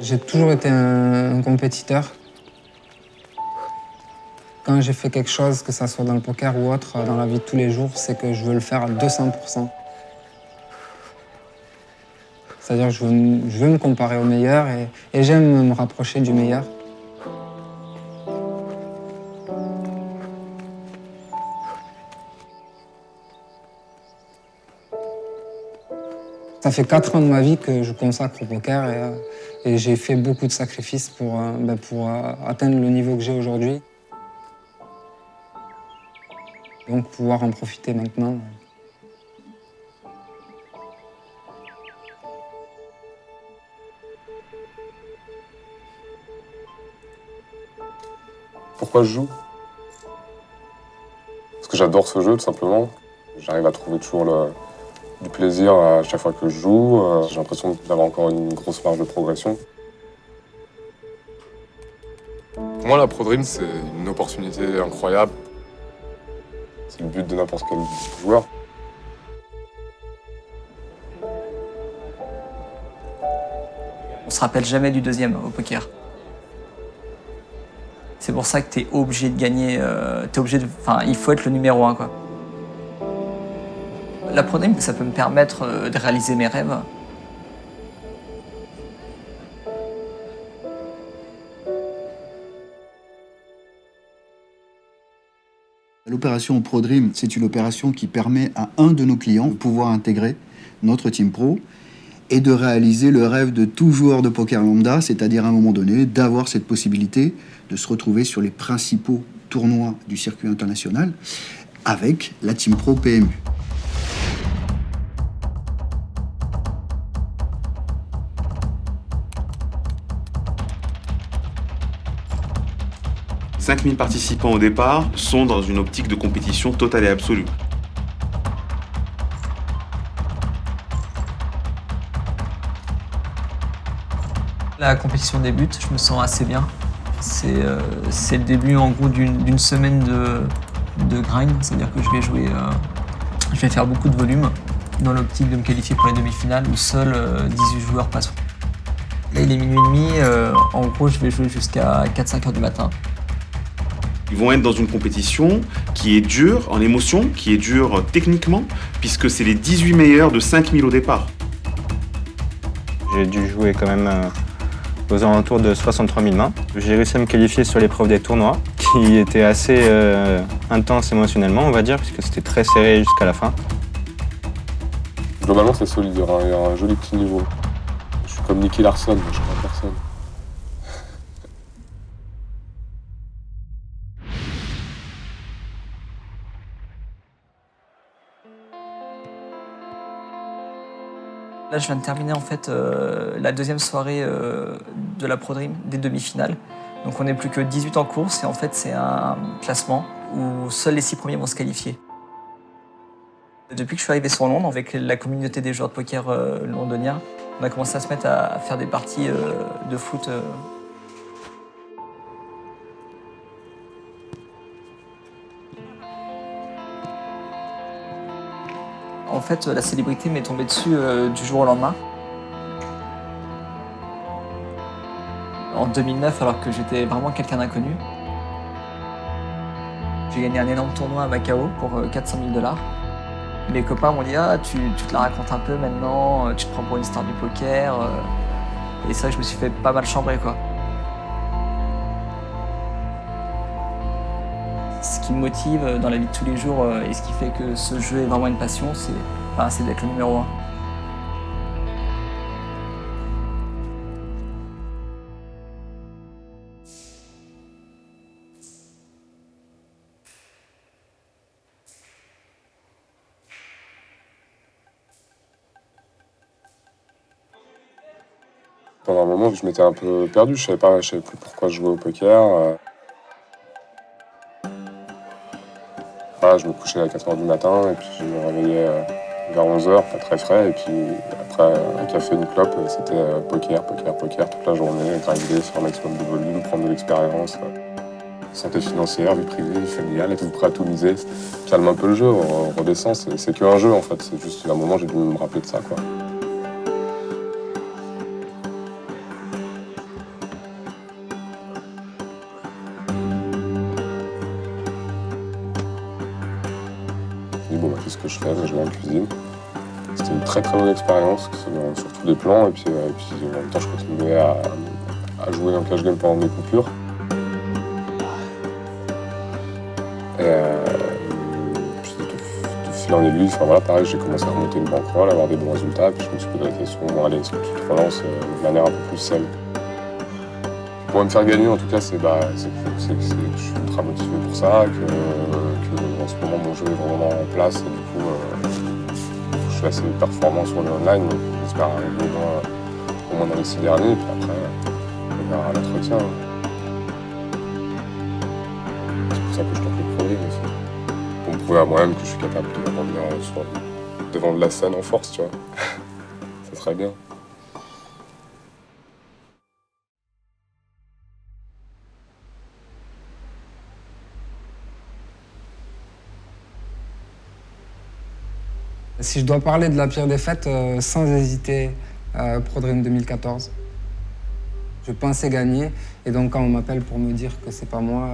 J'ai toujours été un compétiteur. Quand j'ai fait quelque chose, que ça soit dans le poker ou autre, dans la vie de tous les jours, c'est que je veux le faire à 200%. C'est-à-dire que je veux me comparer au meilleur et j'aime me rapprocher du meilleur. Ça fait 4 ans de ma vie que je consacre au poker et j'ai fait beaucoup de sacrifices pour atteindre le niveau que j'ai aujourd'hui. Donc pouvoir en profiter maintenant. Pourquoi je joue? Parce que j'adore ce jeu, tout simplement. J'arrive à trouver toujours du plaisir à chaque fois que je joue. J'ai l'impression d'avoir encore une grosse marge de progression. Pour moi, la Pro Dream, c'est une opportunité incroyable. C'est le but de n'importe quel joueur. On se rappelle jamais du deuxième au poker. C'est pour ça que t'es obligé de gagner, il faut être le numéro 1, quoi. La Pro Dream, ça peut me permettre de réaliser mes rêves. L'opération Pro Dream, c'est une opération qui permet à un de nos clients de pouvoir intégrer notre Team Pro et de réaliser le rêve de tout joueur de poker lambda, c'est-à-dire à un moment donné d'avoir cette possibilité de se retrouver sur les principaux tournois du circuit international avec la Team Pro PMU. « 5000 participants au départ sont dans une optique de compétition totale et absolue. La compétition débute, je me sens assez bien. C'est le début en gros d'une semaine de grind, c'est-à-dire que je vais faire beaucoup de volume dans l'optique de me qualifier pour les demi-finales où seuls 18 joueurs passent. Là il est minuit et demi, en gros je vais jouer jusqu'à 4-5 heures du matin. Ils vont être dans une compétition qui est dure en émotion, qui est dure techniquement, puisque c'est les 18 meilleurs de 5000 au départ. J'ai dû jouer quand même aux alentours de 63 000 mains. J'ai réussi à me qualifier sur l'épreuve des tournois, qui était assez intense émotionnellement, on va dire, puisque c'était très serré jusqu'à la fin. Globalement, c'est solide, il y a un joli petit niveau. Je suis comme Nicky Larson, je crois personne. Là, je viens de terminer en fait la deuxième soirée de la Pro Dream, des demi-finales. Donc on n'est plus que 18 en course et en fait c'est un classement où seuls les 6 premiers vont se qualifier. Depuis que je suis arrivé sur Londres, avec la communauté des joueurs de poker londoniens, on a commencé à se mettre à faire des parties de foot. En fait, la célébrité m'est tombée dessus du jour au lendemain. En 2009, alors que j'étais vraiment quelqu'un d'inconnu. J'ai gagné un énorme tournoi à Macao pour 400 000 $. Mes copains m'ont dit « Ah, tu te la racontes un peu maintenant, tu te prends pour une star du poker. » Et c'est vrai que je me suis fait pas mal chambrer, quoi. Ce qui me motive dans la vie de tous les jours et ce qui fait que ce jeu est vraiment une passion, c'est d'être le numéro 1. Pendant un moment, je m'étais un peu perdu, je savais plus pourquoi je jouais au poker. Je me couchais à 4 h du matin et puis je me réveillais vers 11 h, pas très frais. Et puis après un café, une clope, c'était poker toute la journée, grinder, faire un maximum de volume, prendre de l'expérience. Santé financière, vie privée, vie familiale, être prêt à tout miser. Calme un peu le jeu, on redescend, c'est qu'un jeu en fait. C'est juste à un moment j'ai dû me rappeler de ça, quoi. appris ce que je fais, mais je vais en cuisine. C'était une très très bonne expérience, sur tous les plans, et puis en même temps je continuais à jouer en cash game pendant mes coupures. Et puis de fil en aiguille, enfin voilà, pareil, j'ai commencé à remonter une bankroll, à avoir des bons résultats, puis je me suis posé la question, bon allez, est-ce que tu te relances de manière un peu plus saine? Pour me faire gagner, en tout cas, c'est que je suis ultra motivé pour ça, que en ce moment mon jeu est vraiment en place, et du coup, je suis assez performant sur le online, donc j'espère arriver au moins dans les 6 derniers, et puis après, on verra l'entretien. C'est pour ça que je tente le progrès aussi. Pour me prouver à moi-même que je suis capable de revenir devant de la scène en force, tu vois. Ça serait bien. Si je dois parler de la pire défaite, sans hésiter, ProDream 2014. Je pensais gagner, et donc quand on m'appelle pour me dire que c'est pas moi,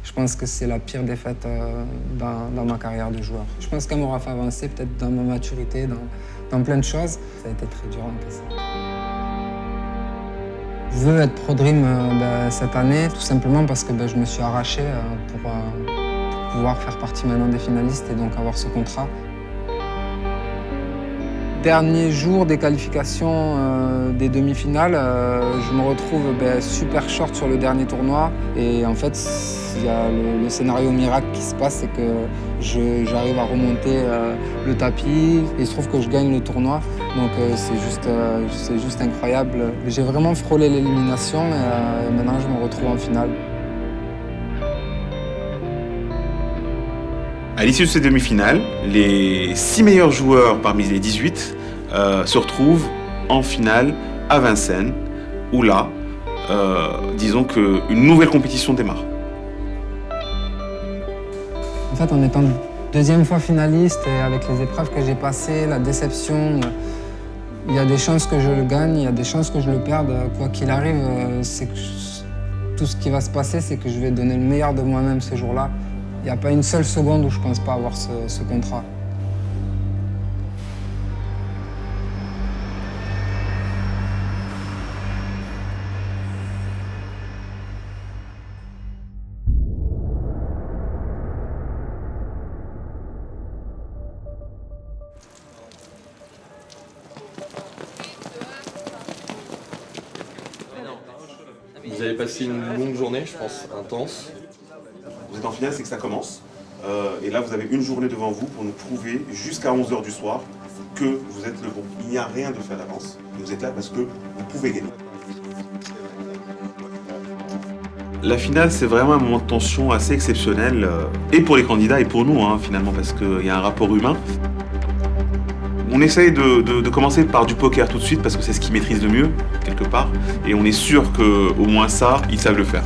je pense que c'est la pire défaite dans ma carrière de joueur. Je pense qu'elle m'aura fait avancer, peut-être dans ma maturité, dans plein de choses. Ça a été très dur à encaisser. Je veux être ProDream cette année, tout simplement parce que je me suis arraché pour pouvoir faire partie maintenant des finalistes et donc avoir ce contrat. Dernier jour des qualifications des demi-finales, je me retrouve super short sur le dernier tournoi. Et en fait, il y a le scénario miracle qui se passe, c'est que j'arrive à remonter le tapis et il se trouve que je gagne le tournoi. Donc c'est juste incroyable. J'ai vraiment frôlé l'élimination et maintenant je me retrouve en finale. À l'issue de ces demi-finales, les 6 meilleurs joueurs parmi les 18 se retrouvent en finale à Vincennes, où là, disons qu'une nouvelle compétition démarre. En fait, en étant deuxième fois finaliste et avec les épreuves que j'ai passées, la déception, il y a des chances que je le gagne, il y a des chances que je le perde. Quoi qu'il arrive, c'est que tout ce qui va se passer, c'est que je vais donner le meilleur de moi-même ce jour-là. Il n'y a pas une seule seconde où je ne pense pas avoir ce contrat. Vous avez passé une longue journée, je pense, intense. Vous êtes en finale, c'est que ça commence. Et là, vous avez une journée devant vous pour nous prouver, jusqu'à 11h du soir, que vous êtes le bon. Il n'y a rien de fait à l'avance. Vous êtes là parce que vous pouvez gagner. La finale, c'est vraiment un moment de tension assez exceptionnel, et pour les candidats et pour nous, finalement, parce qu'il y a un rapport humain. On essaye de commencer par du poker tout de suite, parce que c'est ce qu'ils maîtrisent le mieux, quelque part. Et on est sûr qu'au moins ça, ils savent le faire.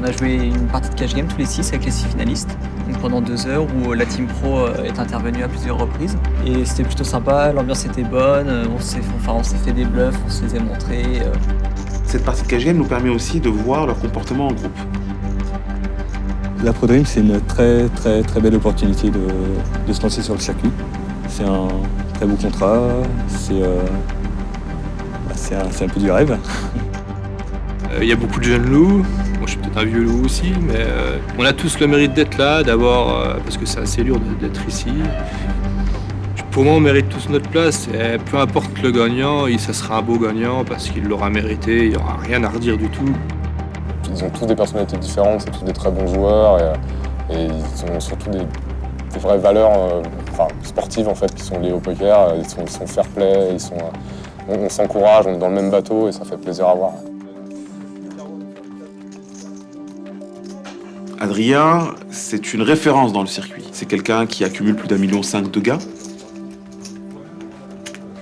On a joué une partie de cash game tous les 6 avec les 6 finalistes, donc pendant 2 heures où la team pro est intervenue à plusieurs reprises. Et c'était plutôt sympa, l'ambiance était bonne, on s'est fait des bluffs, on se faisait montrer. Cette partie de cash game nous permet aussi de voir leur comportement en groupe. La ProDream, c'est une très très très belle opportunité de se lancer sur le circuit. C'est un très beau contrat, c'est un peu du rêve. Il y a beaucoup de jeunes loups, moi je suis peut-être un vieux loup aussi, mais on a tous le mérite d'être là, d'abord parce que c'est assez dur d'être ici. Pour moi, on mérite tous notre place, et peu importe le gagnant, ça sera un beau gagnant parce qu'il l'aura mérité, il n'y aura rien à redire du tout. Ils ont tous des personnalités différentes, c'est tous des très bons joueurs et ils ont surtout des vraies valeurs sportives en fait, qui sont liées au poker. Ils sont fair play, on s'encourage, on est dans le même bateau et ça fait plaisir à voir. Adrien, c'est une référence dans le circuit. C'est quelqu'un qui accumule plus d'1,5 million de gains.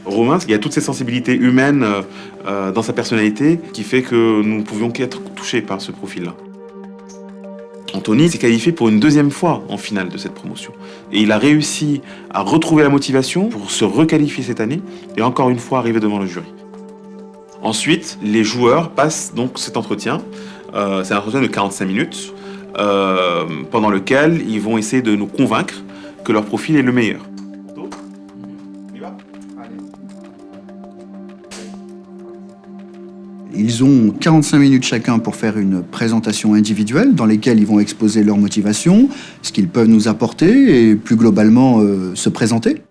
Romain, il y a toutes ces sensibilités humaines dans sa personnalité qui fait que nous ne pouvions qu'être touchés par ce profil-là. Anthony s'est qualifié pour une 2e fois en finale de cette promotion. Et il a réussi à retrouver la motivation pour se requalifier cette année et encore une fois arriver devant le jury. Ensuite, les joueurs passent donc cet entretien. C'est un entretien de 45 minutes pendant lequel ils vont essayer de nous convaincre que leur profil est le meilleur. Ils ont 45 minutes chacun pour faire une présentation individuelle dans laquelle ils vont exposer leur motivation, ce qu'ils peuvent nous apporter et plus globalement se présenter.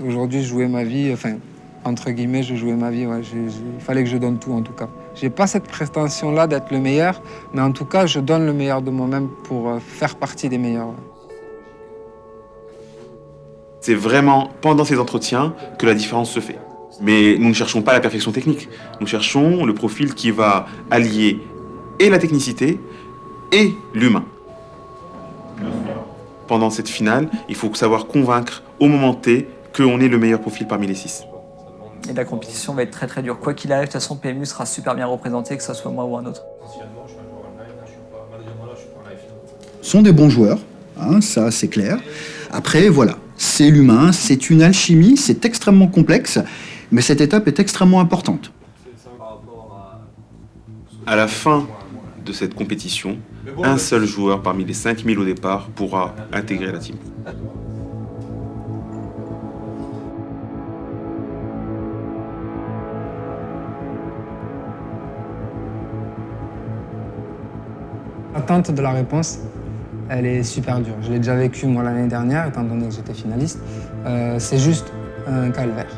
Aujourd'hui, je jouais ma vie, enfin, entre guillemets, je jouais ma vie. Ouais. Il fallait que je donne tout, en tout cas. J'ai pas cette prétention-là d'être le meilleur, mais en tout cas, je donne le meilleur de moi-même pour faire partie des meilleurs. Ouais. C'est vraiment pendant ces entretiens que la différence se fait. Mais nous ne cherchons pas la perfection technique. Nous cherchons le profil qui va allier et la technicité et l'humain. Pendant cette finale, il faut savoir convaincre au moment T qu'on est le meilleur profil parmi les 6. Et la compétition va être très très dure. Quoi qu'il arrive, de toute façon, PMU sera super bien représenté, que ce soit moi ou un autre. Sont des bons joueurs, hein, ça c'est clair. Après, voilà, c'est l'humain, c'est une alchimie, c'est extrêmement complexe, mais cette étape est extrêmement importante. À la fin de cette compétition, un seul joueur parmi les 5000 au départ pourra intégrer la team. L'attente de la réponse, elle est super dure. Je l'ai déjà vécu moi l'année dernière, étant donné que j'étais finaliste. C'est juste un calvaire.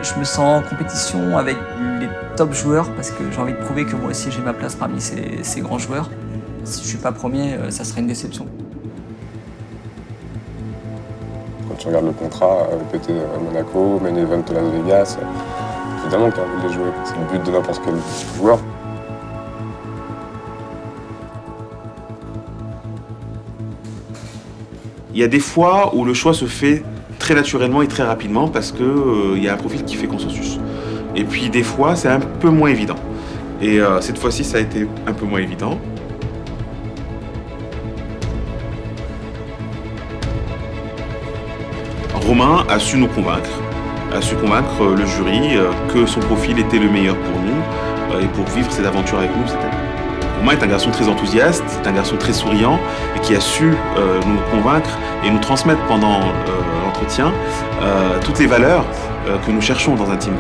Je me sens en compétition avec les top joueurs parce que j'ai envie de prouver que moi aussi j'ai ma place parmi ces grands joueurs. Si je ne suis pas premier, ça serait une déception. Quand tu regardes le contrat, PT à Monaco, Main Event Las Vegas, évidemment que tu as envie de les jouer. C'est le but de n'importe quel joueur. Il y a des fois où le choix se fait très naturellement et très rapidement parce qu'il y a un profil qui fait consensus. Et puis des fois, c'est un peu moins évident. Et cette fois-ci, ça a été un peu moins évident. Romain a su nous convaincre, a su convaincre le jury que son profil était le meilleur pour nous et pour vivre cette aventure avec nous cette année. Romain est un garçon très enthousiaste, c'est un garçon très souriant et qui a su nous convaincre et nous transmettre pendant l'entretien toutes les valeurs que nous cherchons dans un team.